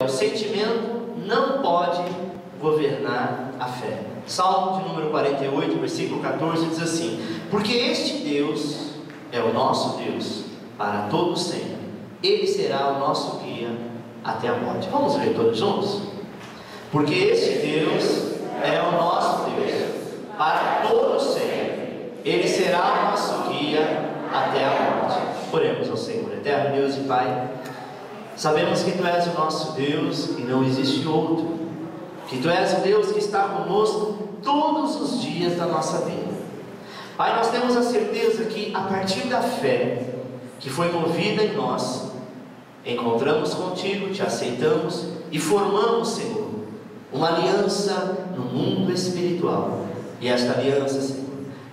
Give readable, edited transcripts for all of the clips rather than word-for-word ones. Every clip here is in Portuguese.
O sentimento não pode governar a fé. Salmo de número 48, versículo 14 diz assim: porque este Deus é o nosso Deus para todo sempre, Ele será o nosso guia até a morte. Vamos ler todos juntos? Porque este Deus é o nosso Deus para todo sempre, Ele será o nosso guia até a morte. Oremos ao Senhor. Eterno Deus e Pai, sabemos que Tu és o nosso Deus e não existe outro, que Tu és o Deus que está conosco todos os dias da nossa vida. Pai, nós temos a certeza que a partir da fé que foi movida em nós, encontramos contigo, Te aceitamos e formamos, Senhor, uma aliança no mundo espiritual. E esta aliança, Senhor,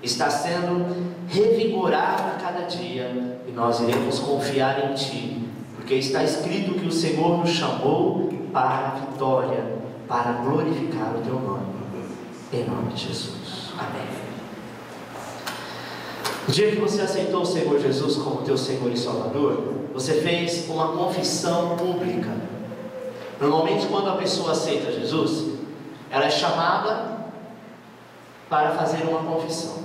está sendo revigorada a cada dia, e nós iremos confiar em Ti, porque está escrito que o Senhor nos chamou para a vitória, para glorificar o Teu nome. Em nome de Jesus. Amém. O dia que você aceitou o Senhor Jesus como Teu Senhor e Salvador, você fez uma confissão pública. Normalmente, quando a pessoa aceita Jesus, ela é chamada para fazer uma confissão.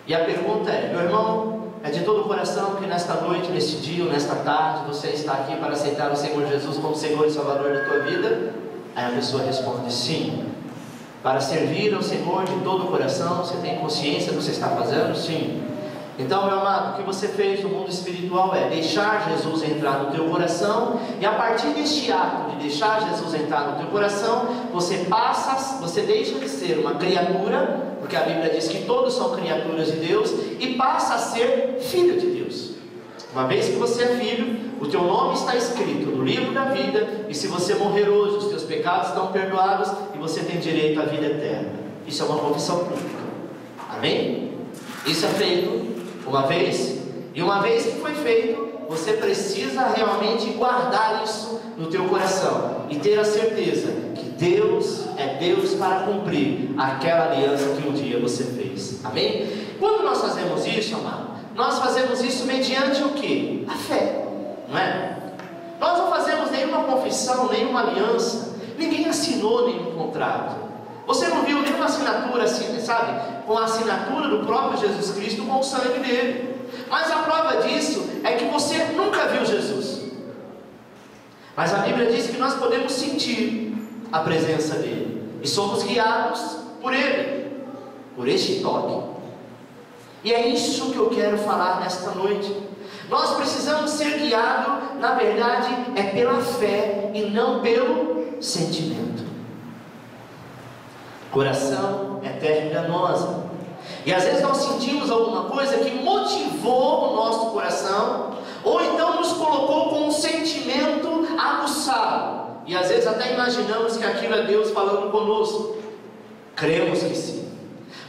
E a pergunta é: meu irmão, é de todo o coração que nesta noite, neste dia ou nesta tarde, você está aqui para aceitar o Senhor Jesus como Senhor e Salvador da tua vida? Aí a pessoa responde: sim. Para servir ao Senhor de todo o coração, você tem consciência do que você está fazendo? Sim. Então, meu amado, o que você fez no mundo espiritual é deixar Jesus entrar no teu coração, e a partir deste ato de deixar Jesus entrar no teu coração, você deixa de ser uma criatura, porque a Bíblia diz que todos são criaturas de Deus, e passa a ser filho de Deus. Uma vez que você é filho, o teu nome está escrito no livro da vida, e se você morrer hoje, os teus pecados estão perdoados, e você tem direito à vida eterna. Isso é uma confissão pública. Amém? Isso é feito uma vez, e uma vez que foi feito, você precisa realmente guardar isso no teu coração, e ter a certeza que Deus é Deus para cumprir aquela aliança que um dia você fez. Amém? Quando nós fazemos isso, amado, nós fazemos isso mediante o que? A fé, não é? Nós não fazemos nenhuma confissão, nenhuma aliança, ninguém assinou nenhum contrato. Você não viu nenhuma assinatura assim, sabe? Com a assinatura do próprio Jesus Cristo, com o sangue dele. Mas a prova disso é que você nunca viu Jesus. Mas a Bíblia diz que nós podemos sentir a presença dele, e somos guiados por ele, por este toque. E é isso que eu quero falar nesta noite. Nós precisamos ser guiados, na verdade, é pela fé e não pelo sentimento. Coração é terra enganosa, e às vezes nós sentimos alguma coisa que motivou o nosso coração, ou então nos colocou com um sentimento aguçado, e às vezes até imaginamos que aquilo é Deus falando conosco. Cremos que sim.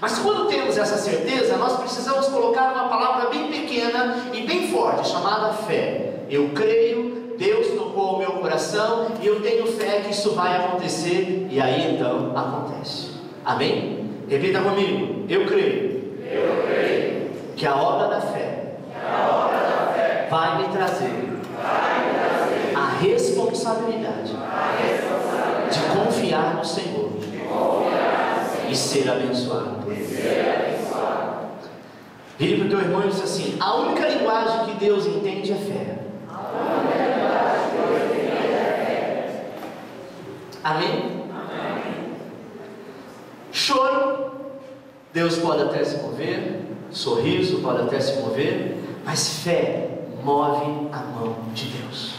Mas quando temos essa certeza, nós precisamos colocar uma palavra bem pequena e bem forte, chamada fé. Eu creio, Deus tocou o meu coração, e eu tenho fé que isso vai acontecer, e aí então acontece. Amém? Repita comigo: eu creio que a obra da fé vai me trazer a responsabilidade de confiar no Senhor e ser abençoado. Vire para o teu irmão e diz assim: a única linguagem que Deus entende é fé. Amém? Choro, Deus pode até se mover, sorriso pode até se mover, mas fé move a mão de Deus.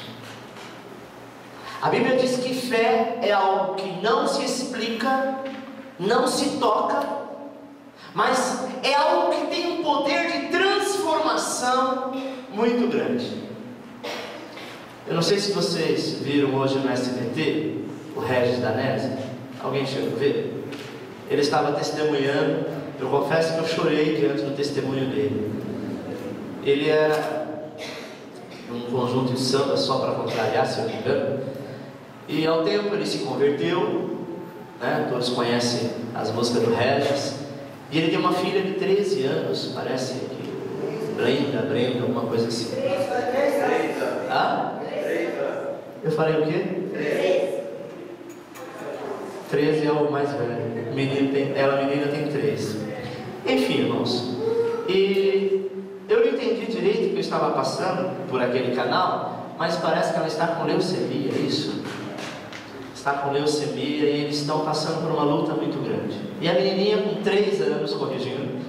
A Bíblia diz que fé é algo que não se explica, não se toca, mas é algo que tem um poder de transformação muito grande. Eu não sei se vocês viram hoje no SBT o Regis Danese. Alguém chegou a ver? Ele estava testemunhando. Eu confesso que eu chorei diante do testemunho dele. Ele era um conjunto de samba, só para contrariar, se eu não me engano, e ao tempo ele se converteu, né? Todos conhecem as músicas do Regis, e ele tem uma filha de 13 anos, parece que Brenda, alguma coisa assim. Ah? Eu falei o quê? 13 é o mais velho. A menina tem 3. Enfim, irmãos. E eu não entendi direito o que eu estava passando por aquele canal, mas parece que ela está com leucemia, é isso? Está com leucemia e eles estão passando por uma luta muito grande. E a menininha com 3 anos, corrigindo,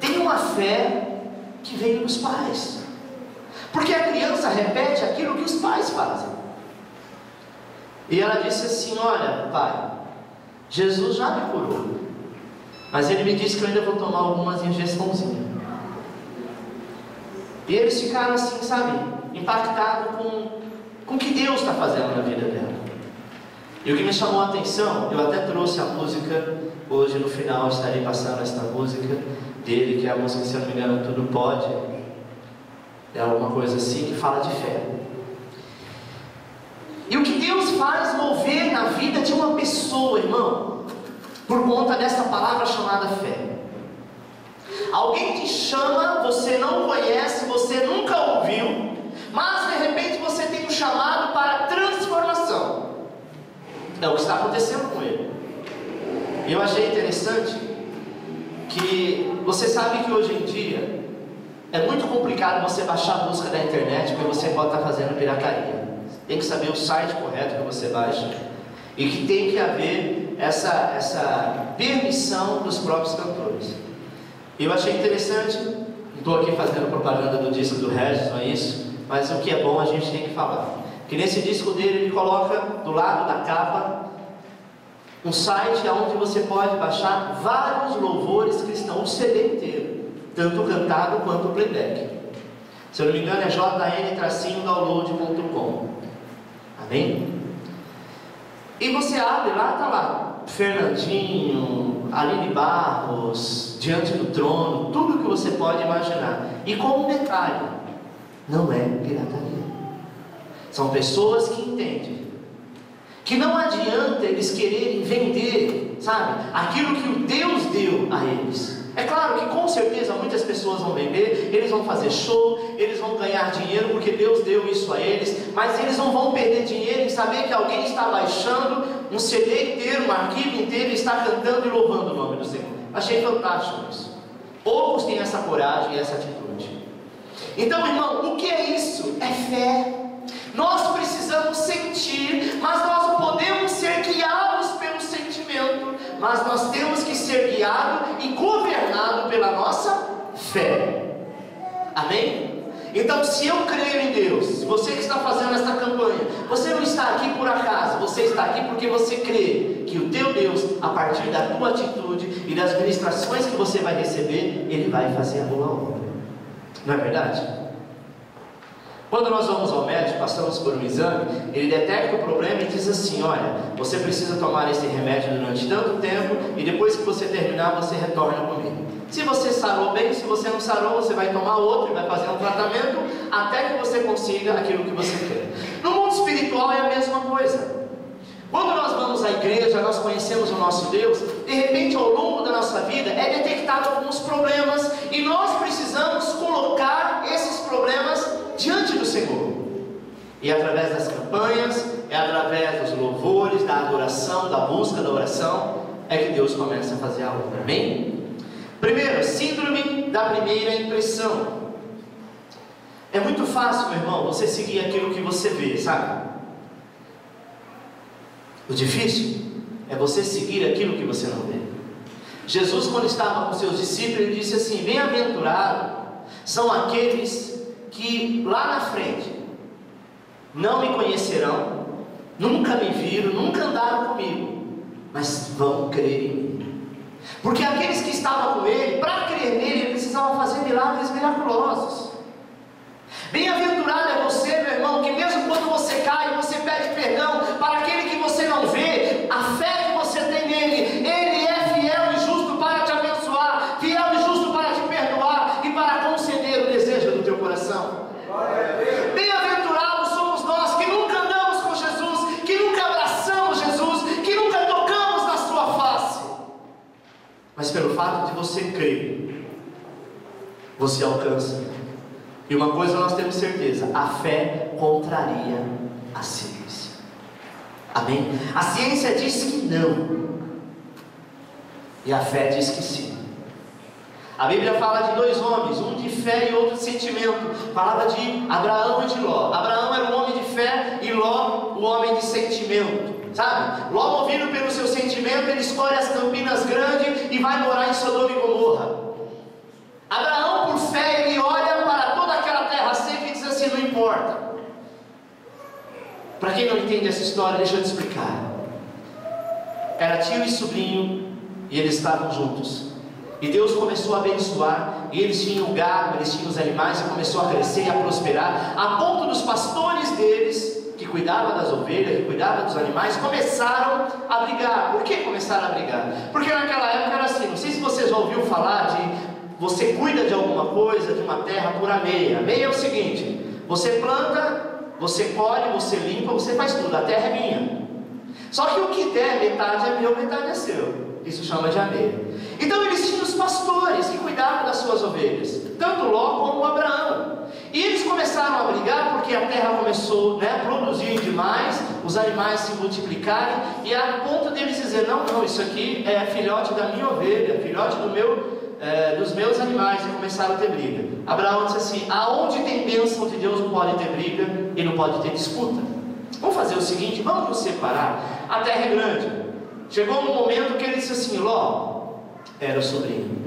tem uma fé que veio dos pais. Porque a criança repete aquilo que os pais fazem. E ela disse assim: olha, pai, Jesus já me curou, mas ele me disse que eu ainda vou tomar algumas injeçãozinhas. E eles ficaram assim, sabe, impactados com o que Deus está fazendo na vida dela. E o que me chamou a atenção, eu até trouxe a música, hoje no final estarei passando esta música dele, que é a música, se eu não me engano, Tudo Pode, é alguma coisa assim, que fala de fé. E o que Deus faz mover na vida de uma pessoa, irmão, por conta dessa palavra chamada fé. Alguém te chama, você não conhece, você nunca ouviu, mas de repente você tem um chamado para transformação. É o que está acontecendo com ele. E eu achei interessante que você sabe que hoje em dia é muito complicado você baixar a música da internet, porque você pode estar fazendo pirataria. Tem que saber o site correto que você baixa, e que tem que haver essa permissão dos próprios cantores. Eu achei interessante, não estou aqui fazendo propaganda do disco do Regis, não é isso, mas o que é bom a gente tem que falar. Que nesse disco dele ele coloca do lado da capa um site onde você pode baixar vários louvores cristãos, um CD inteiro, tanto cantado quanto playback. Se eu não me engano é jn-download.com. Amém? E você abre lá, está lá Fernandinho, Aline Barros, Diante do Trono, tudo que você pode imaginar. E como detalhe, não é pirataria. São pessoas que entendem que não adianta eles quererem vender, sabe, aquilo que o Deus deu a eles. É claro que com certeza muitas pessoas vão vender, eles vão fazer show, eles vão ganhar dinheiro porque Deus deu isso a eles, mas eles não vão perder dinheiro em saber que alguém está baixando um CD inteiro, um arquivo inteiro, e está cantando e louvando o nome do Senhor. Achei fantástico isso. Poucos têm essa coragem e essa atitude. Então, irmão, o que é isso? É fé. Nós precisamos sentir, mas nós não podemos ser guiados pelo sentimento, mas nós temos que ser guiados e governados pela nossa fé. Amém? Então, se eu creio em Deus, você que está fazendo esta campanha, você não está aqui por acaso, você está aqui porque você crê que o teu Deus, a partir da tua atitude e das ministrações que você vai receber, Ele vai fazer a boa obra. Não é verdade? Quando nós vamos ao médico, passamos por um exame, ele detecta o problema e diz assim: olha, você precisa tomar esse remédio durante tanto tempo, e depois que você terminar, você retorna comigo. Se você sarou bem, se você não sarou, você vai tomar outro e vai fazer um tratamento até que você consiga aquilo que você quer. No mundo espiritual é a mesma coisa. Quando nós vamos à igreja, nós conhecemos o nosso Deus, de repente ao longo da nossa vida é detectado alguns problemas, e nós precisamos colocar esses problemas diante do Senhor. E através das campanhas, é através dos louvores, da adoração, da busca da oração, é que Deus começa a fazer a obra. Amém? Primeiro, síndrome da primeira impressão. É muito fácil, meu irmão, você seguir aquilo que você vê, sabe? O difícil é você seguir aquilo que você não vê. Jesus, quando estava com seus discípulos, ele disse assim: bem-aventurados são aqueles que lá na frente não me conhecerão, nunca me viram, nunca andaram comigo, mas vão crer em mim. Porque aqueles que estavam com ele, para crer nele, ele precisava fazer milagres miraculosos. Bem-aventurado é você, meu irmão, que mesmo quando você cai, você pede perdão para aquele que você não vê, a fé que você tem nele, ele é fiel e justo para te abençoar, fiel e justo para te perdoar e para conceder o desejo do teu coração. Bem-aventurados somos nós que nunca andamos com Jesus, que nunca abraçamos Jesus, que nunca tocamos na sua face, mas pelo fato de você crer, você alcança. E uma coisa nós temos certeza: a fé contraria a ciência. Amém? A ciência diz que não, e a fé diz que sim. A Bíblia fala de dois homens, um de fé e outro de sentimento. Falava de Abraão e de Ló. Abraão era um homem de fé e Ló o homem de sentimento, sabe? Ló, movido pelo seu sentimento, ele escolhe as Campinas Grandes e vai morar em Sodoma e Gomorra. Abraão, por fé, ele olha para toda aquela terra seca e diz assim: não importa. Para quem não entende essa história, deixa eu te explicar. Era tio e sobrinho, e eles estavam juntos. E Deus começou a abençoar, e eles tinham gado, eles tinham os animais, e começou a crescer e a prosperar, a ponto dos pastores deles, que cuidavam das ovelhas, que cuidavam dos animais, começaram a brigar. Por que começaram a brigar? Porque naquela época era assim, não sei se você já ouviu falar de você cuida de alguma coisa, de uma terra por ameia. Ameia é o seguinte: você planta, você colhe, você limpa, você faz tudo, a terra é minha. Só que o que der, metade é meu, metade é seu. Isso chama de ameia. Então eles tinham os pastores que cuidavam das suas ovelhas, tanto Ló como Abraão. E eles começaram a brigar porque a terra começou a produzir demais, os animais se multiplicarem, e a ponto deles dizer: não, isso aqui é filhote da minha ovelha, filhote dos meus animais. E começaram a ter briga. Abraão disse assim: aonde tem bênção de Deus não pode ter briga e não pode ter disputa. Vamos fazer o seguinte, vamos nos separar, a terra é grande. Chegou um momento que ele disse assim: Ló, era o sobrinho,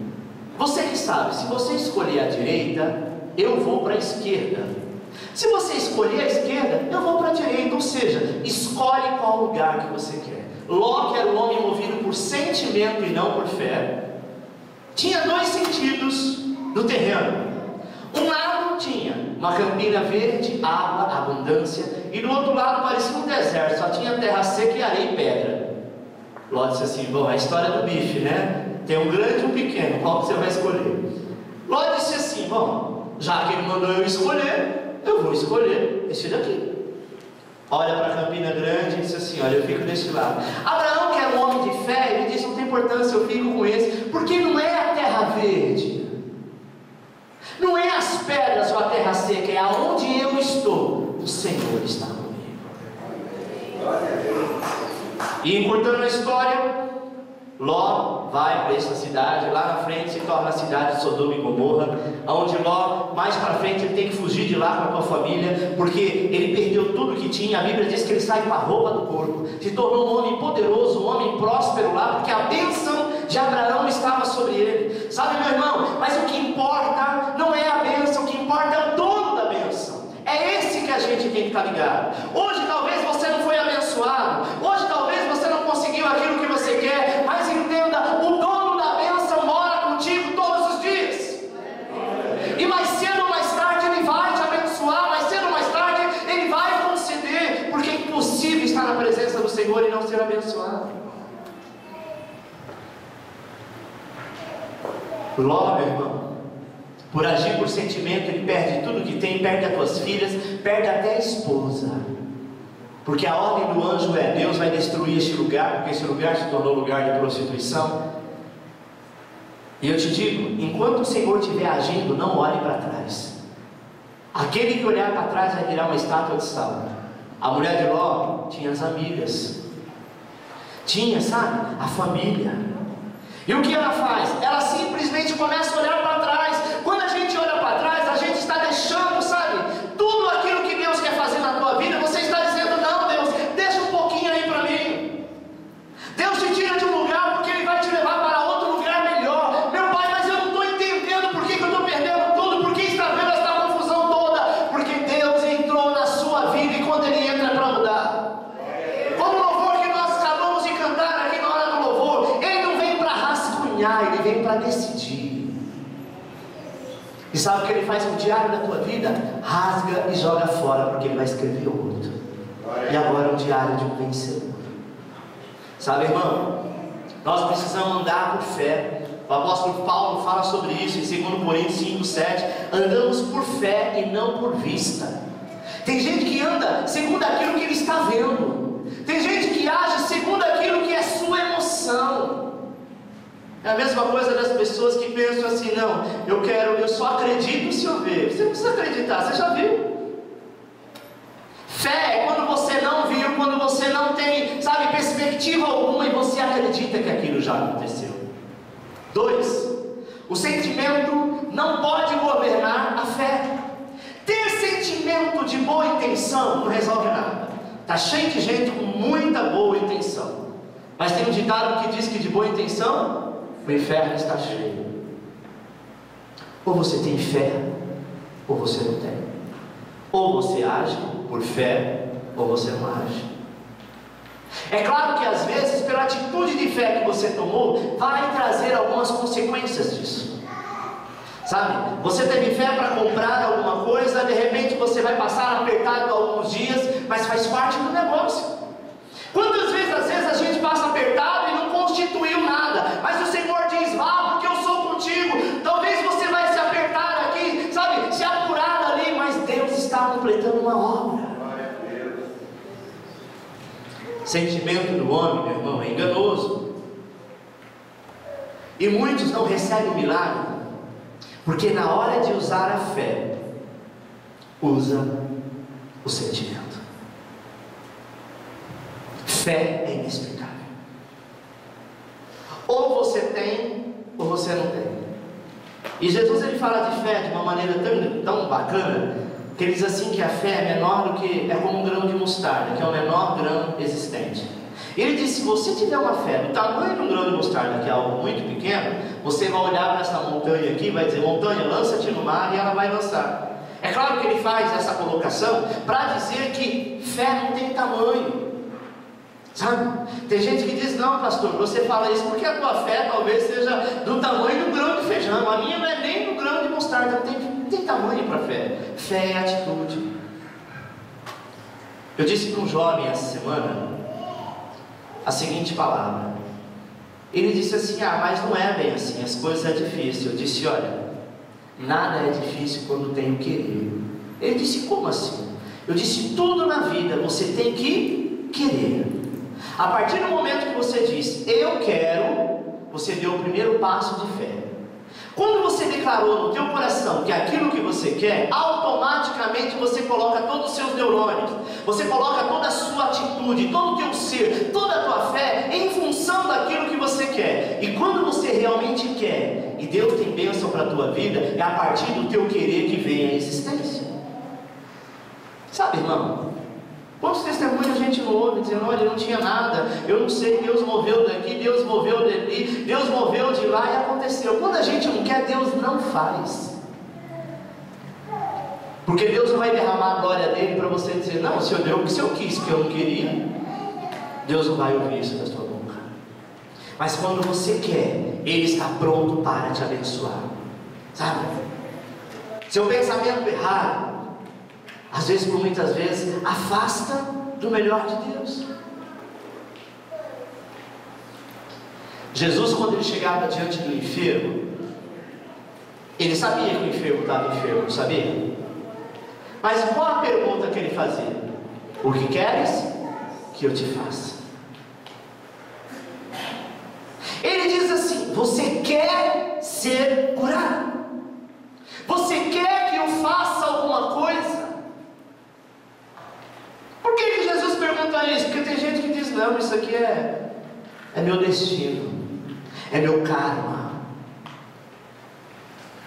você que sabe, se você escolher a direita, eu vou para a esquerda. Se você escolher a esquerda, eu vou para a direita. Ou seja, escolhe qual lugar que você quer. Ló, que era um homem movido por sentimento e não por fé, tinha dois sentidos do terreno. Um lado tinha uma campina verde, água, abundância, e do outro lado parecia um deserto, só tinha terra seca e areia e pedra. Ló disse assim: bom, a história do bife, né? Tem um grande e um pequeno, qual que você vai escolher? Ló disse assim: bom, já que ele mandou eu escolher, eu vou escolher esse daqui. Olha para a campina grande e disse assim: olha, eu fico desse lado. Abraão, que era um homem de fé, ele disse: não tem importância, eu fico com esse, porque não é a terra verde, não é as pedras ou a terra seca, é aonde eu estou, o Senhor está comigo. E encurtando a história, Ló vai para essa cidade, lá na frente se torna a cidade de Sodoma e Gomorra, onde Ló, mais para frente, ele tem que fugir de lá com a sua família, porque ele perdeu tudo que tinha. A Bíblia diz que ele sai com a roupa do corpo, se tornou um homem poderoso, um homem próspero lá, porque a bênção de Abraão estava sobre ele. Sabe, meu irmão, mas o que importa não é a bênção, o que importa é o dono da bênção. É esse que a gente tem que estar ligado. Hoje talvez você não foi abençoado, hoje talvez você não conseguiu aquilo que você quer, mas entenda, o dono da bênção mora contigo todos os dias. E mais cedo ou mais tarde ele vai te abençoar, mais cedo ou mais tarde ele vai conceder, porque é impossível estar na presença do Senhor e não ser abençoado. Ló, meu irmão, por agir por sentimento, ele perde tudo que tem, perde as tuas filhas, perde até a esposa. Porque a ordem do anjo é: Deus vai destruir este lugar, porque esse lugar se tornou lugar de prostituição. E eu te digo, enquanto o Senhor estiver agindo, não olhe para trás. Aquele que olhar para trás vai virar uma estátua de sal. A mulher de Ló tinha as amigas, tinha, sabe, a família. E o que ela faz? Ela simplesmente começa a olhar para trás. Quando a gente olha para trás, a gente está deixando, sabe, tudo aquilo que Deus quer fazer na tua vida. Você está dizendo: não, Deus, deixa um pouquinho aí para mim. Deus te tira de um lugar porque Ele vai te levar para outro lugar melhor. Meu Pai, mas eu não estou entendendo por que eu estou perdendo tudo, por que está vendo essa confusão toda? Porque Deus entrou na sua vida, e quando Ele entra é para mudar. Como o louvor que nós acabamos de cantar aqui na hora do louvor, Ele não vem para rascunhar, Ele vem para decidir. E sabe o que Ele faz com o diário da tua vida? Rasga e joga fora, porque Ele vai escrever outro. E agora é um diário de um vencedor. Sabe, irmão, nós precisamos andar por fé. O apóstolo Paulo fala sobre isso em 2 Coríntios 5:7. Andamos por fé e não por vista. Tem gente que anda segundo aquilo que ele está vendo. Tem gente que age segundo aquilo que é sua emoção. É a mesma coisa das pessoas que pensam assim: não, eu só acredito se eu ver. Você não precisa acreditar, você já viu. Fé é quando você não viu, quando você não tem, sabe, perspectiva alguma e você acredita que aquilo já aconteceu. 2. O sentimento não pode governar a fé. Ter sentimento de boa intenção não resolve nada. Está cheio de gente com muita boa intenção, mas tem um ditado que diz que de boa intenção o inferno está cheio. Ou você tem fé, ou você não tem. Ou você age por fé, ou você não age. É claro que às vezes, pela atitude de fé que você tomou, vai trazer algumas consequências disso. Sabe? Você teve fé para comprar alguma coisa, de repente você vai passar apertado alguns dias, mas faz parte do negócio. Quantas vezes, às vezes, a gente passa apertado e não constituiu nada, mas o Senhor diz: vá, porque eu sou contigo. Talvez você vai se apertar aqui, sabe, se apurar ali, mas Deus está completando uma obra. Sentimento do homem, meu irmão, é enganoso. E muitos não recebem o milagre, porque na hora de usar a fé, usa o sentimento. Fé é inexplicável. Ou você tem, ou você não tem. E Jesus, ele fala de fé de uma maneira tão bacana, que ele diz assim que a fé é menor do que, é como um grão de mostarda, que é o menor grão existente. Ele diz: se você tiver uma fé do tamanho de um grão de mostarda, que é algo muito pequeno, você vai olhar para essa montanha aqui e vai dizer: montanha, lança-te no mar, e ela vai lançar. É claro que ele faz essa colocação para dizer que fé não tem tamanho. Sabe? Tem gente que diz: não, pastor, você fala isso porque a tua fé talvez seja do tamanho do grão de feijão. A minha não é nem do grão de mostarda. Não tem tamanho para fé. Fé é atitude. Eu disse para um jovem essa semana a seguinte palavra. Ele disse assim: mas não é bem assim, as coisas é difícil. Eu disse: olha, nada é difícil quando tem o querer. Ele disse: como assim? Eu disse: tudo na vida você tem que querer. A partir do momento que você diz eu quero, você deu o primeiro passo de fé. Quando você declarou no teu coração que aquilo que você quer, automaticamente você coloca todos os seus neurônios, você coloca toda a sua atitude, todo o teu ser, toda a tua fé em função daquilo que você quer. E quando você realmente quer, e Deus tem bênção para a tua vida, é a partir do teu querer que vem a existência. Sabe, irmão? Quantos testemunhos a gente não ouve dizendo: olha, não tinha nada, eu não sei, Deus moveu daqui, Deus moveu dali, Deus moveu de lá e aconteceu. Quando a gente não quer, Deus não faz. Porque Deus não vai derramar a glória dele para você dizer: não, Senhor, deu o que eu quis, que eu não queria. Deus não vai ouvir isso da sua boca. Mas quando você quer, Ele está pronto para te abençoar. Sabe? Seu pensamento errado, às vezes, por muitas vezes, afasta do melhor de Deus. Jesus, quando ele chegava diante do enfermo, ele sabia que o enfermo estava enfermo, não sabia? Mas qual a pergunta que ele fazia? O que queres que eu te faça? Ele diz assim: você quer ser curado? Você quer que eu faça alguma coisa? Por que Jesus pergunta isso? Porque tem gente que diz: não, isso aqui é meu destino, é meu karma.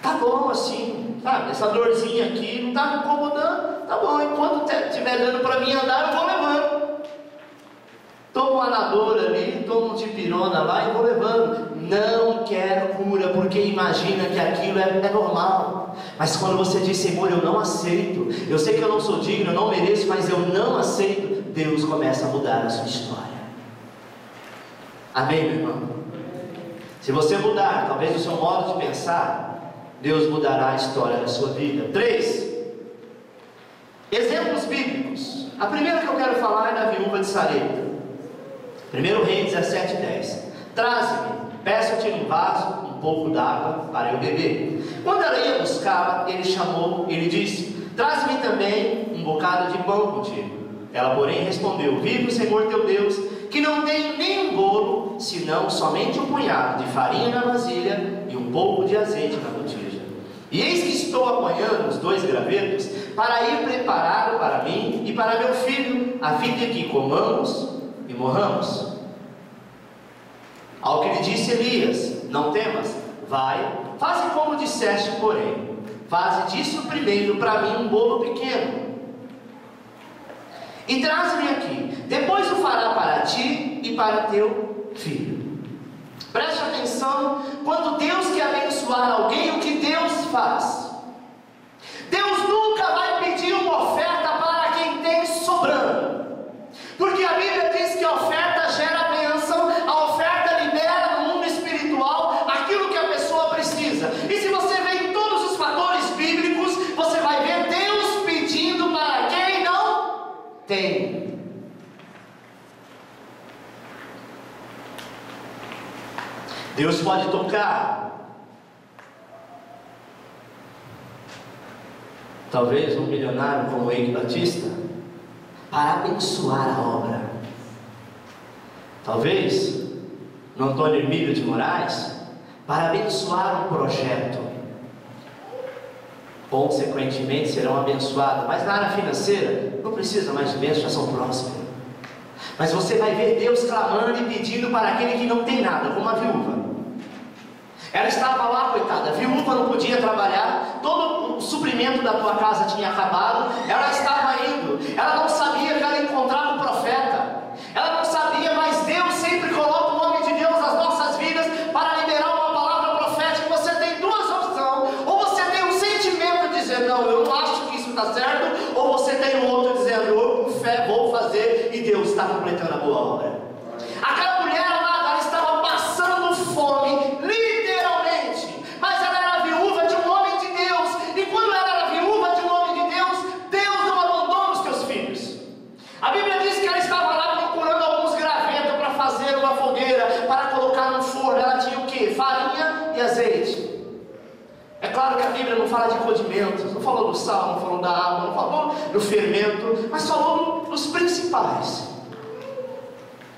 Tá bom assim, sabe? Essa dorzinha aqui não está me incomodando. Tá bom, enquanto estiver dando para mim andar, eu vou levando. Tomo um anador ali, tomo um dipirona lá e vou levando. Não quero cura, porque imagina que aquilo é normal. Mas quando você diz: Senhor, eu não aceito, eu sei que eu não sou digno, eu não mereço, mas eu não aceito, Deus começa a mudar a sua história. Amém, meu irmão? Se você mudar, talvez o seu modo de pensar, Deus mudará a história da sua vida. 3 exemplos bíblicos. A primeira que eu quero falar é da viúva de Sarepta. 1 Reis 17:10. Traze-me, peço-te um vaso, um pouco d'água para eu beber. Quando ela ia buscá-la, ele chamou, ele disse: traze-me também um bocado de pão contigo. Ela, porém, respondeu: vive o Senhor teu Deus, que não tenho nem um bolo, senão somente um punhado de farinha na vasilha e um pouco de azeite na botija. E eis que estou apanhando os 2 gravetos para ir prepará-lo para mim e para meu filho, a fim de que comamos e morramos. Ao que lhe disse Elias: não temas, vai, faze como disseste, porém, faze disso primeiro para mim um bolo pequeno, e traze-me aqui, depois o fará para ti e para teu filho. Preste atenção, quando Deus quer abençoar alguém, o que Deus faz? Deus nunca vai pedir uma oferta para quem tem sobrando, porque a Bíblia diz que a oferta gera bênção, a oferta libera no mundo espiritual aquilo que a pessoa precisa. E se você vê em todos os fatores bíblicos, você vai ver Deus pedindo para quem não tem. Deus pode tocar, talvez um milionário como Eike Batista, para abençoar a obra. Talvez no Antônio Emílio de Moraes, para abençoar um projeto. Consequentemente serão abençoados. Mas na área financeira não precisa mais de bênção, já são prósperos. Mas você vai ver Deus clamando e pedindo para aquele que não tem nada, como a viúva. Ela estava lá, coitada, a viúva não podia trabalhar, todo o suprimento da tua casa tinha acabado, ela estava indo, ela não sabia que ela encontrava o profeta, ela não sabia, mas Deus sempre coloca o nome de Deus nas nossas vidas para liberar uma palavra profética. Você tem duas opções: ou você tem um sentimento dizendo, não, eu não acho que isso está certo, ou você tem um outro dizendo, eu com fé vou fazer, e Deus está completando a boa obra. Aquela mulher amada, ela estava passando fome, literalmente, mas ela era viúva de um homem de Deus, e quando ela era viúva de um homem de Deus, Deus não abandona os teus filhos. A Bíblia diz que ela estava lá procurando alguns gravetos para fazer uma fogueira, para colocar no forno. Ela tinha o que? Farinha e azeite. É claro que a Bíblia não fala de condimentos, não falou do sal, não falou da água, não falou do fermento, mas falou dos principais.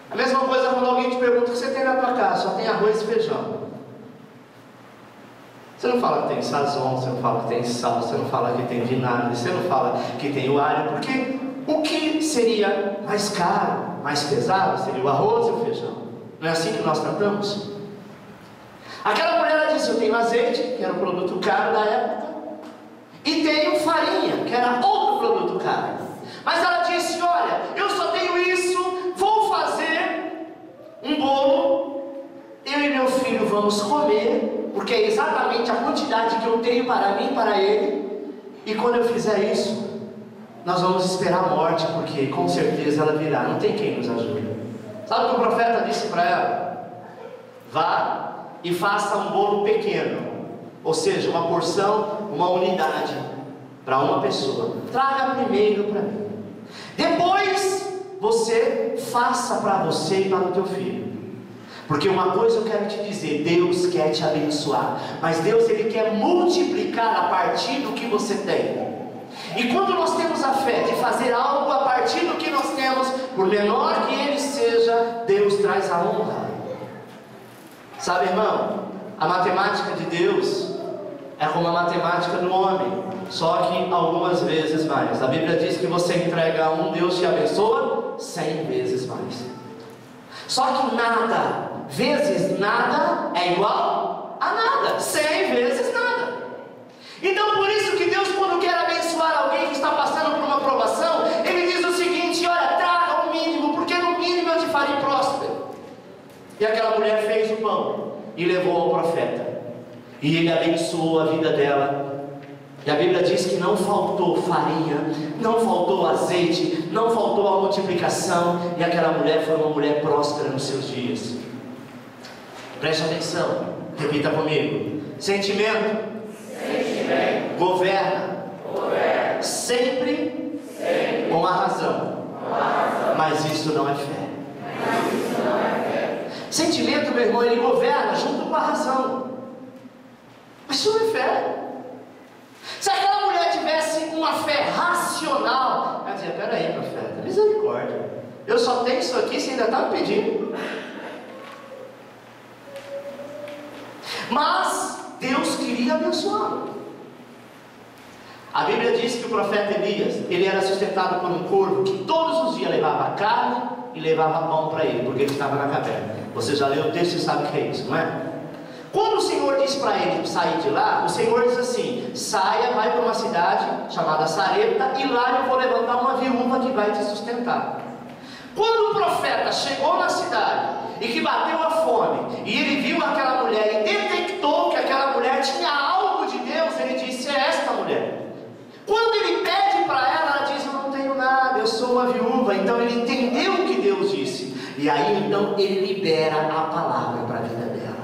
A mesma coisa quando alguém te pergunta o que você tem na tua casa: só tem arroz e feijão. Você não fala que tem sazon, você não fala que tem sal, você não fala que tem vinagre, você não fala que tem o alho, porque o que seria mais caro, mais pesado, seria o arroz e o feijão. Não é assim que nós tratamos? Aquela mulher, ela disse: eu tenho azeite, que era um produto caro da época, e tenho farinha, que era outro produto caro. Mas ela disse: olha, eu só tenho isso, vou fazer um bolo, eu e meu filho vamos comer, porque é exatamente a quantidade que eu tenho para mim e para ele, e quando eu fizer isso, nós vamos esperar a morte, porque com certeza ela virá, não tem quem nos ajude. Sabe o que o profeta disse para ela? Vá e faça um bolo pequeno, ou seja, uma porção, uma unidade para uma pessoa. Traga primeiro para mim, depois você faça para você e para o teu filho. Porque uma coisa eu quero te dizer: Deus quer te abençoar, mas Deus, Ele quer multiplicar a partir do que você tem. E quando nós temos a fé de fazer algo a partir do que nós temos, por menor que ele seja, Deus traz a honra. Sabe, irmão, a matemática de Deus é como a matemática do homem, só que algumas vezes mais. A Bíblia diz que você entrega a um, Deus te abençoa 100 vezes mais. Só que nada vezes nada é igual a nada, 100 vezes nada. Então por isso que Deus, quando quer abençoar alguém que está passando por uma provação, Ele diz o seguinte: olha, traga o mínimo, porque no mínimo eu te farei próspero. E aquela mulher fez o pão e levou ao profeta, e ele abençoou a vida dela. E a Bíblia diz que não faltou farinha, não faltou azeite, não faltou a multiplicação, e aquela mulher foi uma mulher próspera nos seus dias. Preste atenção, repita comigo: sentimento governa, sempre com a razão, mas isso não é fé. Sentimento, meu irmão, ele governa junto com a razão, mas isso não é fé. Se aquela mulher tivesse uma fé racional, ela dizia: peraí, profeta, misericórdia, eu só tenho isso aqui, você ainda está me pedindo. Mas Deus queria abençoá-lo. A Bíblia diz que o profeta Elias, ele era sustentado por um corvo que todos os dias levava carne e levava pão para ele, porque ele estava na caverna. Você já leu o texto e sabe o que é isso, não é? Quando o Senhor diz para ele sair de lá, o Senhor diz assim: saia, vai para uma cidade chamada Sarepta, e lá eu vou levantar uma viúva que vai te sustentar. Quando o profeta chegou na cidade e que bateu a fome, e ele viu aquela mulher e detectou que aquela mulher tinha algo de Deus, ele disse: é esta mulher. Quando ele pede para ela, ela diz: eu não tenho nada, eu sou uma viúva. Então ele entendeu o que Deus disse, e aí então ele libera a palavra para a vida dela.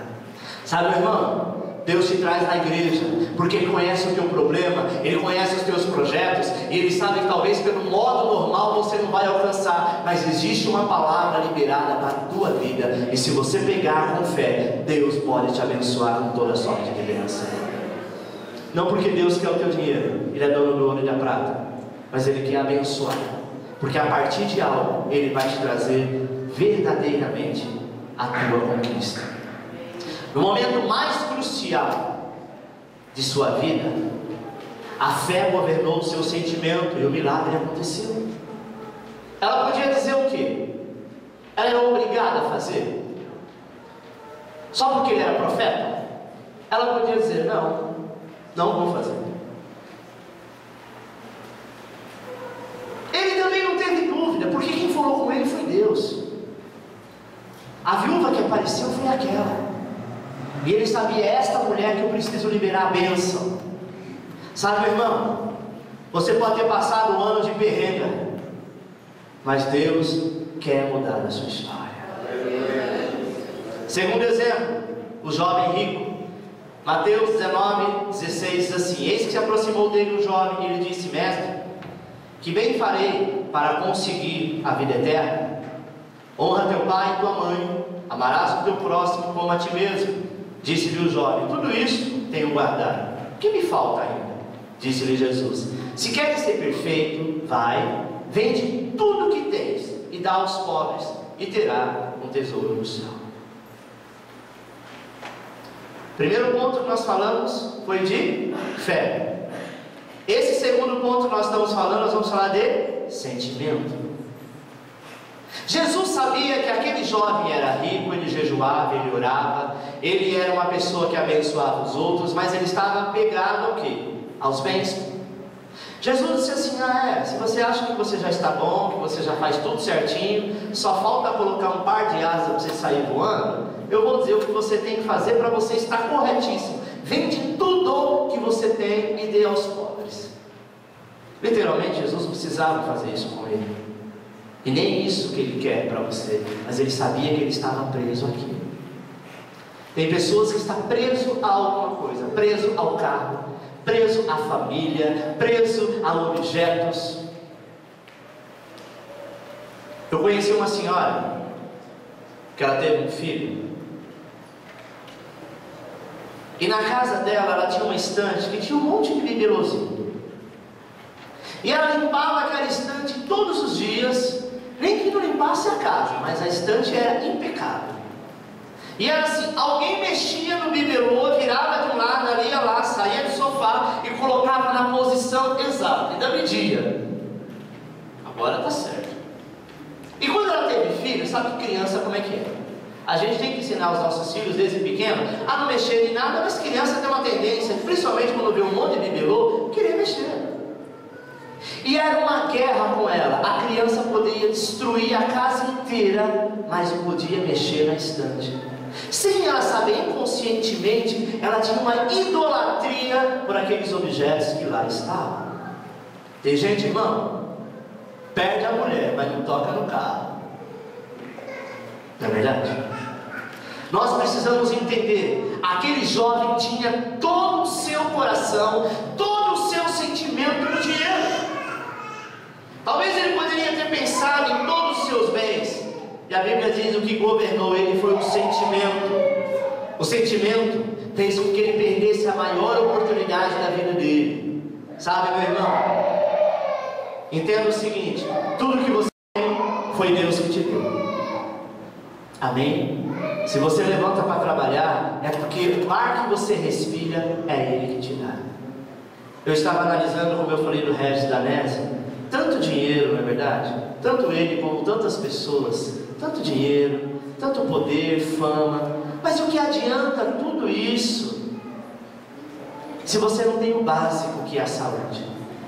Sabe, meu irmão, Deus te traz na igreja porque Ele conhece o teu problema, Ele conhece os teus projetos, e Ele sabe que talvez pelo modo normal você não vai alcançar, mas existe uma palavra liberada para a tua vida, e se você pegar com fé, Deus pode te abençoar com toda sorte de bênção. Não porque Deus quer o teu dinheiro, Ele é dono do ouro e da prata, mas Ele quer abençoar, porque a partir de algo Ele vai te trazer verdadeiramente a tua conquista. No momento mais crucial de sua vida, a fé governou o seu sentimento e o milagre aconteceu. Ela podia dizer o quê? Ela era obrigada a fazer? Só porque ele era profeta? Ela podia dizer: não, não vou fazer. Ele também não teve dúvida, porque quem falou com ele foi Deus. A viúva que apareceu foi aquela. E ele sabia: é esta mulher que eu preciso liberar a bênção. Sabe, meu irmão, você pode ter passado um ano de perrengue, mas Deus quer mudar a sua história. Segundo exemplo, o jovem rico. Mateus 19:16 diz assim: eis que se aproximou dele um jovem e lhe disse: mestre, que bem farei para conseguir a vida eterna? Honra teu pai e tua mãe, amarás o teu próximo como a ti mesmo. Disse-lhe o jovem: tudo isso tenho guardado, o que me falta ainda? Disse-lhe Jesus: se queres ser perfeito, vai, vende tudo o que tens e dá aos pobres, e terá um tesouro no céu. Primeiro ponto que nós falamos foi de fé. Esse segundo ponto que nós estamos falando, nós vamos falar de sentimento. Jesus sabia que aquele jovem era rico, ele jejuava, ele orava, ele era uma pessoa que abençoava os outros, mas ele estava apegado ao quê? Aos bens. Jesus disse assim: se você acha que você já está bom, que você já faz tudo certinho, só falta colocar um par de asas para você sair voando, eu vou dizer o que você tem que fazer para você estar corretíssimo. Vende tudo que você tem e dê aos pobres. Literalmente, Jesus não precisava fazer isso com ele. E nem isso que ele quer para você, mas ele sabia que ele estava preso aqui. Tem pessoas que estão preso a alguma coisa, preso ao carro, preso à família, preso a objetos. Eu conheci uma senhora que ela teve um filho, e na casa dela ela tinha uma estante que tinha um monte de bibelozinho, e ela limpava aquela estante todos os dias. Nem que não limpasse a casa, mas a estante era impecável. E era assim: alguém mexia no bibelô, virava de um lado, ali ia lá, saía do sofá e colocava na posição exata, ainda media. Agora está certo. E quando ela teve filho, sabe criança como é que é? A gente tem que ensinar os nossos filhos desde pequeno a não mexer em nada, mas criança tem uma tendência, principalmente quando vê um monte de bibelô, querer mexer. E era uma guerra com ela. A criança poderia destruir a casa inteira, mas não podia mexer na estante. Sem ela saber, inconscientemente, ela tinha uma idolatria por aqueles objetos que lá estavam. Tem gente, irmão, perde a mulher, mas não toca no carro. Não é verdade? Nós precisamos entender: aquele jovem tinha todo o seu coração, todo o seu sentimento no dinheiro. Talvez ele poderia ter pensado em todos os seus bens, e a Bíblia diz: o que governou ele foi o sentimento. O sentimento fez com que ele perdesse a maior oportunidade da vida dele. Sabe, meu irmão, entenda o seguinte: tudo que você tem foi Deus que te deu. Amém? Se você levanta para trabalhar, é porque o ar que você respira é Ele que te dá. Eu estava analisando, como eu falei do Regis Danese, tanto dinheiro, não é verdade? Tanto ele como tantas pessoas, tanto dinheiro, tanto poder, fama, mas o que adianta tudo isso se você não tem o básico, que é a saúde?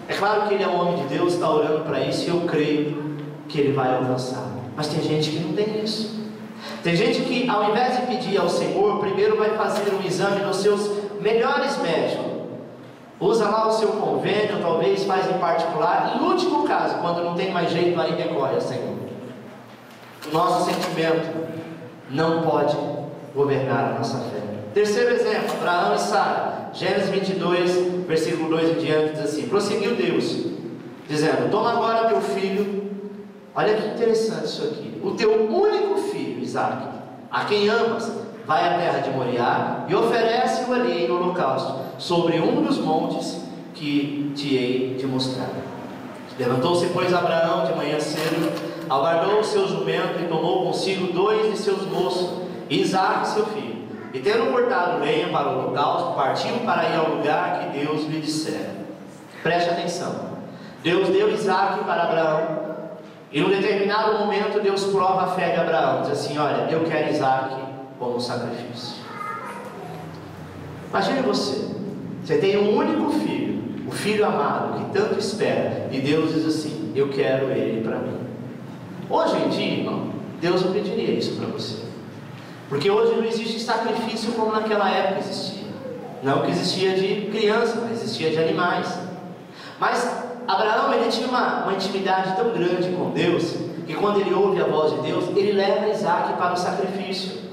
É claro que ele é um homem de Deus, está orando para isso, e eu creio que ele vai alcançar, mas tem gente que não tem isso. Tem gente que, ao invés de pedir ao Senhor, primeiro vai fazer um exame nos seus melhores médicos, usa lá o seu convênio, talvez faz em particular. Em último caso, quando não tem mais jeito, aí recorre ao Senhor. O nosso sentimento não pode governar a nossa fé. Terceiro exemplo, Abraão e Sara. Gênesis 22, versículo 2 em diante, diz assim: prosseguiu Deus, dizendo: toma agora teu filho. Olha que interessante isso aqui. O teu único filho, Isaque, a quem amas, vai à terra de Moriá e oferece-o ali em holocausto, sobre um dos montes que te hei de mostrar. Levantou-se, pois, Abraão de manhã cedo, aguardou o seu jumento e tomou consigo 2 de seus moços, Isaque seu filho, e tendo cortado lenha para o holocausto, partiu para ir ao lugar que Deus lhe dissera. Preste atenção. Deus deu Isaque para Abraão, e num determinado momento Deus prova a fé de Abraão, diz assim: olha, eu quero Isaque como sacrifício. Imagine você tem um único filho, o filho amado que tanto espera, e Deus diz assim: eu quero ele para mim. Hoje em dia, irmão, Deus não pediria isso para você, porque hoje não existe sacrifício como naquela época existia. Não que existia de criança, mas existia de animais. Mas Abraão, ele tinha uma intimidade tão grande com Deus, que quando ele ouve a voz de Deus, ele leva Isaque para o sacrifício.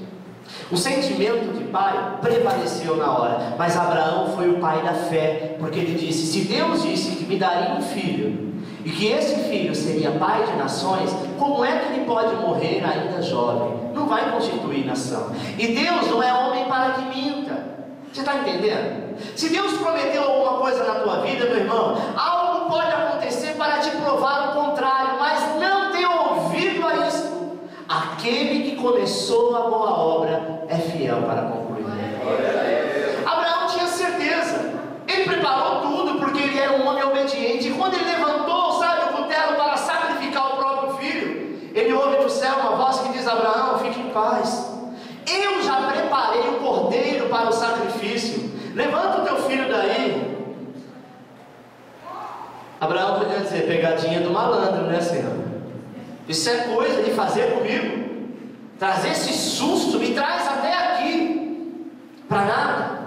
O sentimento de pai prevaleceu na hora, mas Abraão foi o pai da fé, porque ele disse: se Deus disse que me daria um filho, e que esse filho seria pai de nações, como é que ele pode morrer ainda jovem? Não vai constituir nação. E Deus não é homem para que minta. Você está entendendo? Se Deus prometeu alguma coisa na tua vida, meu irmão, algo pode acontecer para te provar o contrário, mas não dê ouvido a isso. Aquele que começou a boa obra é fiel para concluir. Abraão tinha certeza, ele preparou tudo, porque ele era um homem obediente. E quando ele levantou, sabe, o cutelo para sacrificar o próprio filho, ele ouve do céu uma voz que diz: Abraão, fique em paz, eu já preparei o cordeiro para o sacrifício, levanta o teu filho daí. Abraão podia dizer: pegadinha do malandro, né, Senhor? Isso é coisa de fazer comigo? Trazer esse susto, me traz até aqui para nada.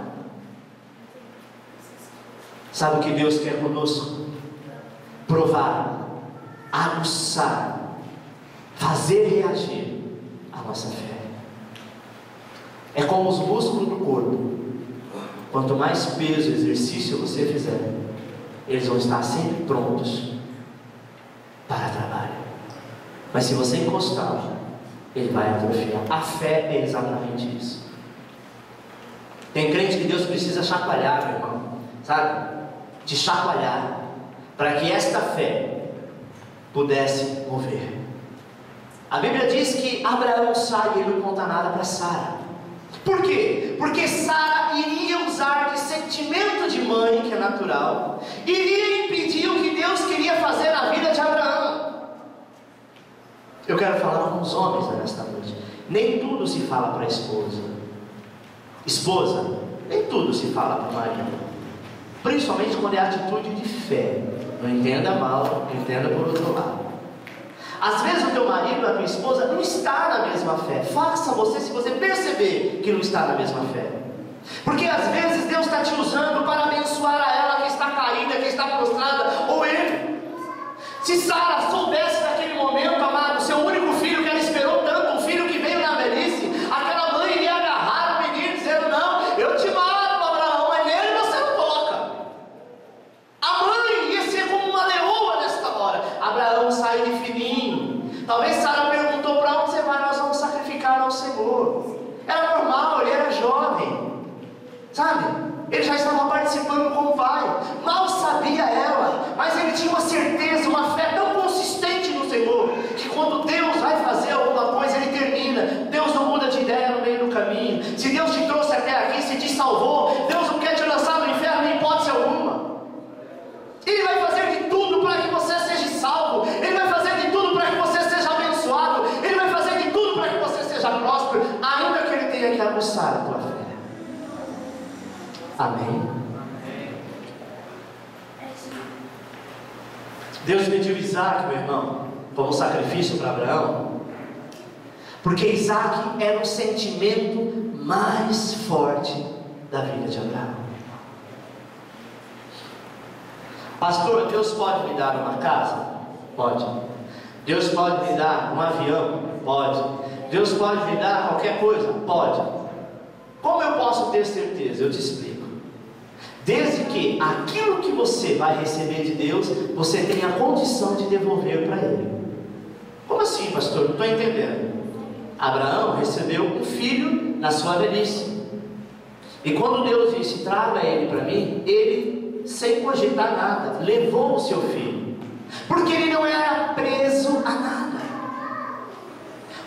Sabe o que Deus quer conosco? Provar, aguçar, fazer reagir a nossa fé. É como os músculos do corpo. Quanto mais peso e exercício você fizer, eles vão estar sempre prontos para trabalho. Mas se você encostá-lo, ele vai atrofiar. A fé é exatamente isso. Tem crente que Deus precisa chacoalhar, meu irmão, sabe? Te chacoalhar, para que esta fé pudesse mover. A Bíblia diz que Abraão sai e ele não conta nada para Sara. Por quê? Porque Sara iria usar de sentimento de mãe, que é natural, iria impedir o que Deus queria fazer na vida de Abraão. Eu quero falar com os homens nesta noite. Nem tudo se fala para a esposa. Esposa, nem tudo se fala para o marido. Principalmente quando é atitude de fé. Não entenda mal, entenda por outro lado. Às vezes o teu marido, a tua esposa, não está na mesma fé. Faça você, se você perceber que não está na mesma fé. Porque às vezes Deus está te usando para abençoar a ela que está caída, que está prostrada, ou ele. Se Sara soubesse naquele momento, amado, seu único filho que ela esperou tanto, um filho que veio na velhice, aquela mãe iria agarrar o menino dizendo: não, eu te mato, Abraão, mas nele você não toca. A mãe ia ser como uma leoa nesta hora. Abraão sai de fininho. Talvez Sara perguntou: para onde você vai? Nós vamos sacrificar ao Senhor. Era normal, ele era jovem, sabe? Ele já estava participando como pai. Mal sabia ela, mas ele tinha uma certeza, uma fé tão consistente no Senhor, que quando Deus vai fazer alguma coisa, ele termina. Deus não muda de ideia no meio do caminho. Se Deus te trouxe até aqui, se te salvou, Deus não quer te lançar no inferno em hipótese alguma. Amém? Deus pediu Isaac, meu irmão, como sacrifício para Abraão, porque Isaac era o sentimento mais forte da vida de Abraão. Pastor, Deus pode me dar uma casa? Pode. Deus pode me dar um avião? Pode. Deus pode me dar qualquer coisa? Pode. Como eu posso ter certeza? Eu te explico. Desde que aquilo que você vai receber de Deus, você tenha a condição de devolver para Ele. Como assim, pastor? Não estou entendendo. Abraão recebeu um filho na sua velhice. E quando Deus disse, traga ele para mim, ele, sem cogitar nada, levou o seu filho. Porque ele não era preso a nada.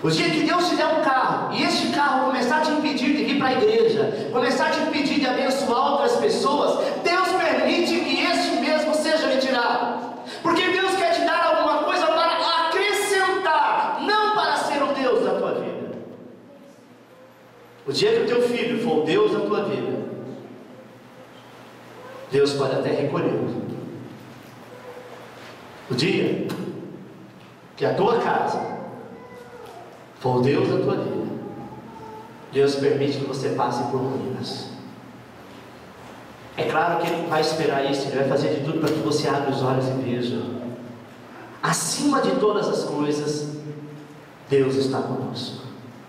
O dia que Deus te der um carro, e este carro começar a te impedir de vir para a igreja, começar a te impedir de abençoar outras pessoas, Deus permite que este mesmo seja retirado. Porque Deus quer te dar alguma coisa para acrescentar, não para ser o Deus da tua vida. O dia que o teu filho for o Deus da tua vida, Deus pode até recolhê-lo. O dia que a tua casa for o Deus da tua vida, Deus permite que você passe por ruínas. É claro que Ele não vai esperar isso, Ele vai fazer de tudo para que você abra os olhos e veja. Acima de todas as coisas, Deus está conosco.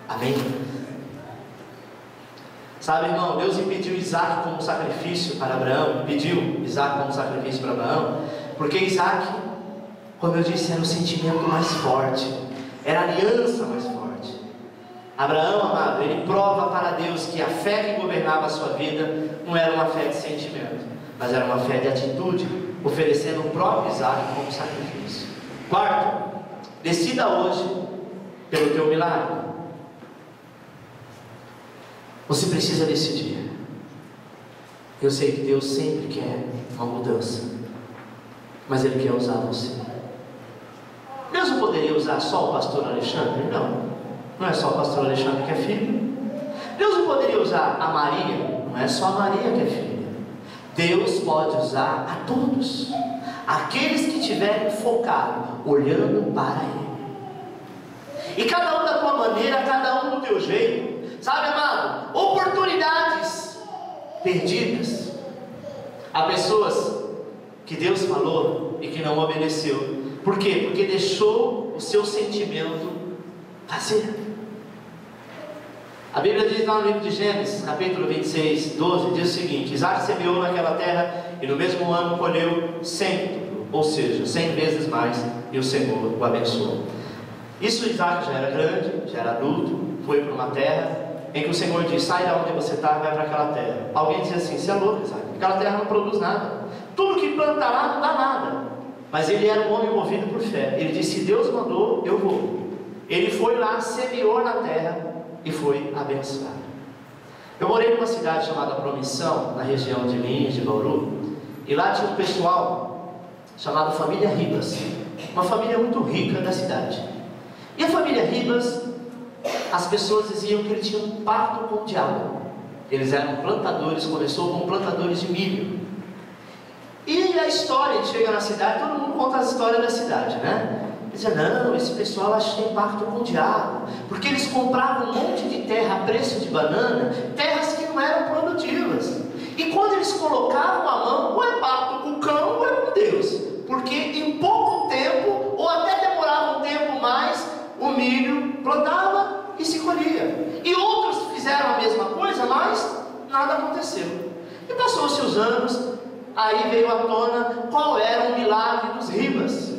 Amém? Sabe, irmão, Deus impediu Isaac como sacrifício para Abraão, pediu Isaac como sacrifício para Abraão, porque Isaac, como eu disse, era o sentimento mais forte, era a aliança mais forte. Abraão, amado, ele prova para Deus que a fé que governava a sua vida não era uma fé de sentimento, mas era uma fé de atitude, oferecendo o próprio Isaac como sacrifício. Quarto, decida hoje pelo teu milagre. Você precisa decidir. Eu sei que Deus sempre quer uma mudança, mas Ele quer usar você. Deus não poderia usar só o pastor Alexandre? Não é só o pastor Alexandre que é filho. Deus não poderia usar a Maria? Não é só a Maria que é filha. Deus pode usar a todos, aqueles que estiverem focados, olhando para Ele. E cada um da tua maneira, cada um do teu jeito. Sabe, amado, oportunidades perdidas. Há pessoas que Deus falou e que não obedeceu. Por quê? Porque deixou o seu sentimento fazer. A Bíblia diz lá no livro de Gênesis, capítulo 26, 12, diz o seguinte: Isaac semeou naquela terra e no mesmo ano colheu 100, ou seja, 100 vezes mais, e o Senhor o abençoou. Isso, Isaac já era grande, já era adulto, foi para uma terra em que o Senhor diz: sai da onde você está, vai para aquela terra. Alguém diz assim: você é louco, Isaac, aquela terra não produz nada, tudo que plantará não dá nada. Mas ele era um homem movido por fé. Ele disse: se Deus mandou, eu vou. Ele foi lá, semeou na terra e foi abençoado. Eu morei numa cidade chamada Promissão, na região de Lins, de Bauru, e lá tinha um pessoal chamado Família Ribas, uma família muito rica da cidade. E a família Ribas, as pessoas diziam que ele tinha um pacto com o diabo. Eles eram plantadores, começou com plantadores de milho. E a história, chega na cidade, todo mundo conta as histórias da cidade, né? Dizia: não, esse pessoal acha que tem pacto com o diabo, porque eles compravam um monte de terra a preço de banana, terras que não eram produtivas. E quando eles colocavam a mão, ou é pacto com o cão, ou é com Deus, porque em pouco tempo, ou até demorava um tempo mais, o milho plantava e se colhia. E outros fizeram a mesma coisa, mas nada aconteceu. E passou-se os anos, aí veio à tona qual era o milagre dos Ribas.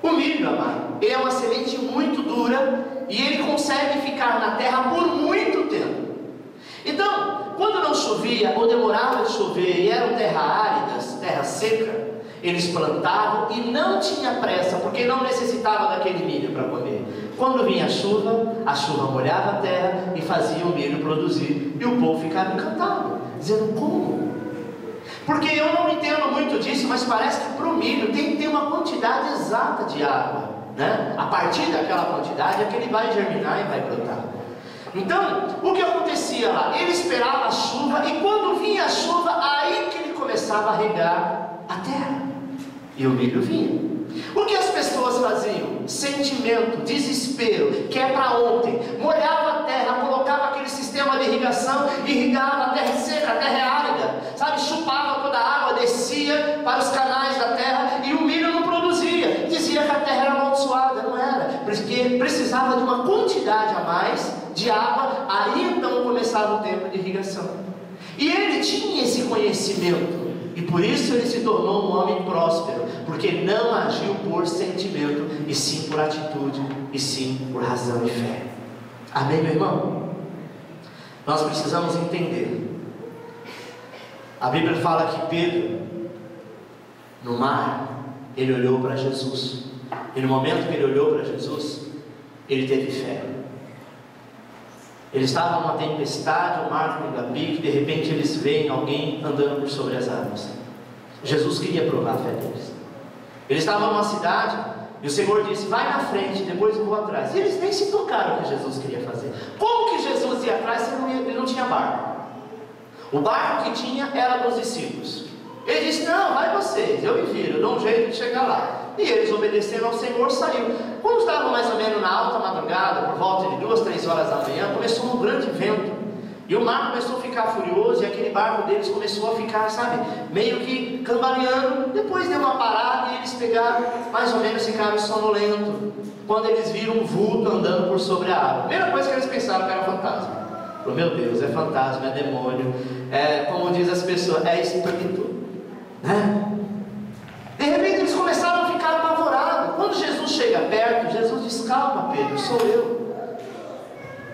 O milho, amado, ele é uma semente muito dura e ele consegue ficar na terra por muito tempo. Então, quando não chovia ou demorava de chover e eram terras áridas, terra seca, eles plantavam e não tinha pressa, porque não necessitava daquele milho para comer. Quando vinha a chuva molhava a terra e fazia o milho produzir, e o povo ficava encantado, dizendo: como? Porque eu não entendo muito disso, mas parece que para o milho tem que ter uma quantidade exata de água, né? A partir daquela quantidade é que ele vai germinar e vai brotar. Então, o que acontecia lá? Ele esperava a chuva, e quando vinha a chuva, aí que ele começava a regar a terra, e o milho vinha. O que as pessoas faziam? Sentimento, desespero, que é para ontem. Molhava a terra, colocava aquele sistema de irrigação, irrigava a terra seca, a terra é árida, sabe? Chupava toda a água, descia para os canais da terra, e o milho não produzia. Dizia que a terra era amaldiçoada, não era, porque precisava de uma quantidade a mais de água. Aí então começava o tempo de irrigação. E ele tinha esse conhecimento, e por isso ele se tornou um homem próspero, porque não agiu por sentimento, e sim por atitude, e sim por razão e fé. Amém, meu irmão? Nós precisamos entender. A Bíblia fala que Pedro, no mar, ele olhou para Jesus, e no momento que ele olhou para Jesus, ele teve fé. Ele estava numa tempestade, o mar com pique, de repente eles veem alguém andando por sobre as águas. Jesus queria provar a fé deles. Eles estavam numa cidade, e o Senhor disse: vai na frente, depois eu vou atrás. E eles nem se tocaram o que Jesus queria fazer. Como que Jesus ia atrás se ele não tinha barco? O barco que tinha era dos discípulos. Ele disse: não, vai vocês, eu me viro, eu dou um jeito de chegar lá. E eles, obedecendo ao Senhor, saíram. Quando estavam mais ou menos na alta madrugada, por volta de 2, 3 horas da manhã, começou um grande vento, e o mar começou a ficar furioso, e aquele barco deles começou a ficar, sabe, meio que cambaleando. Depois deu uma parada, e eles pegaram, mais ou menos ficaram sonolentos, quando eles viram um vulto andando por sobre a água. A primeira coisa que eles pensaram que era fantasma. Oh, meu Deus, é fantasma, é demônio, é, como diz as pessoas, é espírito, né? De repente eles começaram a ficar apavorados. Quando Jesus chega perto, Jesus diz: calma, Pedro, sou eu.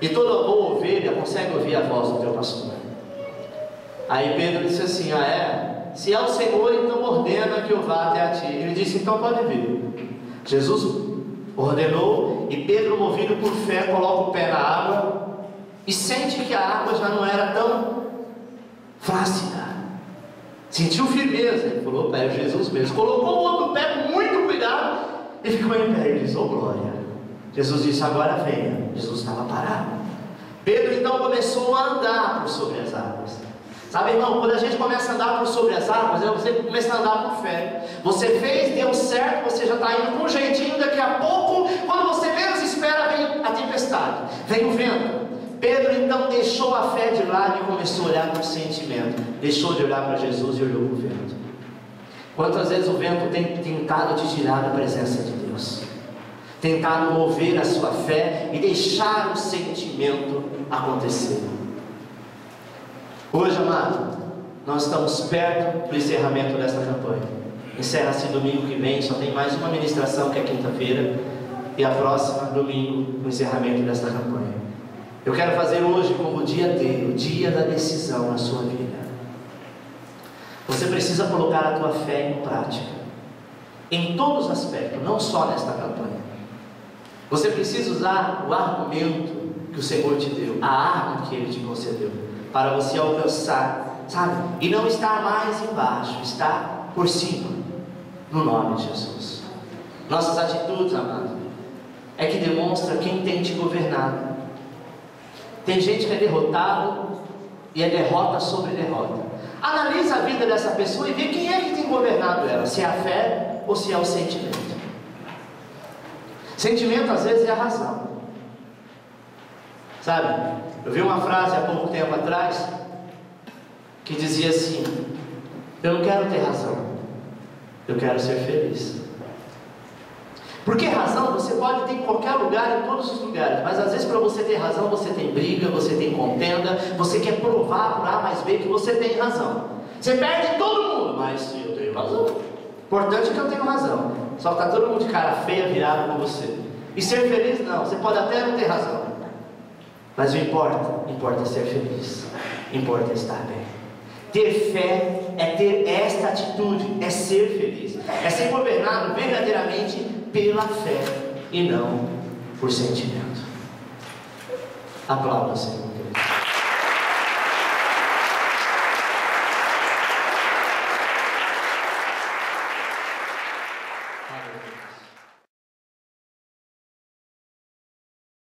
E toda boa ovelha consegue ouvir a voz do teu pastor. Aí Pedro disse assim: ah é? Se é o Senhor, então ordena que eu vá até a ti. Ele disse: então pode vir. Jesus ordenou, e Pedro, movido por fé, coloca o pé na água, e sente que a água já não era tão flácida. Sentiu firmeza, ele falou: opa, é Jesus mesmo. Colocou o outro pé com muito cuidado e ficou em pé. Ele disse: oh glória. Jesus disse: agora venha. Jesus estava parado. Pedro então começou a andar por sobre as águas. Sabe, irmão, quando a gente começa a andar por sobre as águas, você começa a andar por fé. Você fez, deu certo, você já está indo com um jeitinho. Daqui a pouco, quando você menos espera, vem a tempestade, vem o vento. Pedro então deixou a fé de lado e começou a olhar com sentimento. Deixou de olhar para Jesus e olhou para o vento. Quantas vezes o vento tem tentado te tirar da presença de Deus, tentado mover a sua fé e deixar o sentimento acontecer. Hoje, amado, nós estamos perto do encerramento desta campanha. Encerra-se domingo que vem, só tem mais uma ministração, que é quinta-feira, e a próxima domingo, o encerramento desta campanha. Eu quero fazer hoje como o dia dele, o dia da decisão na sua vida. Você precisa colocar a tua fé em prática, em todos os aspectos, não só nesta campanha. Você precisa usar o argumento que o Senhor te deu, a arma que Ele te concedeu, para você alcançar, sabe? E não estar mais embaixo, estar por cima, no nome de Jesus. Nossas atitudes, amado, é que demonstra quem tem te governado. Tem gente que é derrotado, e é derrota sobre derrota. Analisa a vida dessa pessoa e vê quem é que tem governado ela, se é a fé ou se é o sentimento. Sentimento às vezes é a razão, sabe? Eu vi uma frase há pouco tempo atrás que dizia assim: eu não quero ter razão, eu quero ser feliz. Porque razão você pode ter em qualquer lugar, em todos os lugares, mas às vezes para você ter razão você tem briga, você tem contenda, você quer provar por A mais B que você tem razão. Você perde todo mundo, mas eu tenho razão. Importante é que eu tenho razão. Só que está todo mundo de cara feia virado com você. E ser feliz não, você pode até não ter razão, mas o importa é ser feliz, importa é estar bem. Ter fé é ter esta atitude, é ser feliz, é ser governado verdadeiramente pela fé e não por sentimento. Aplauda, Senhor.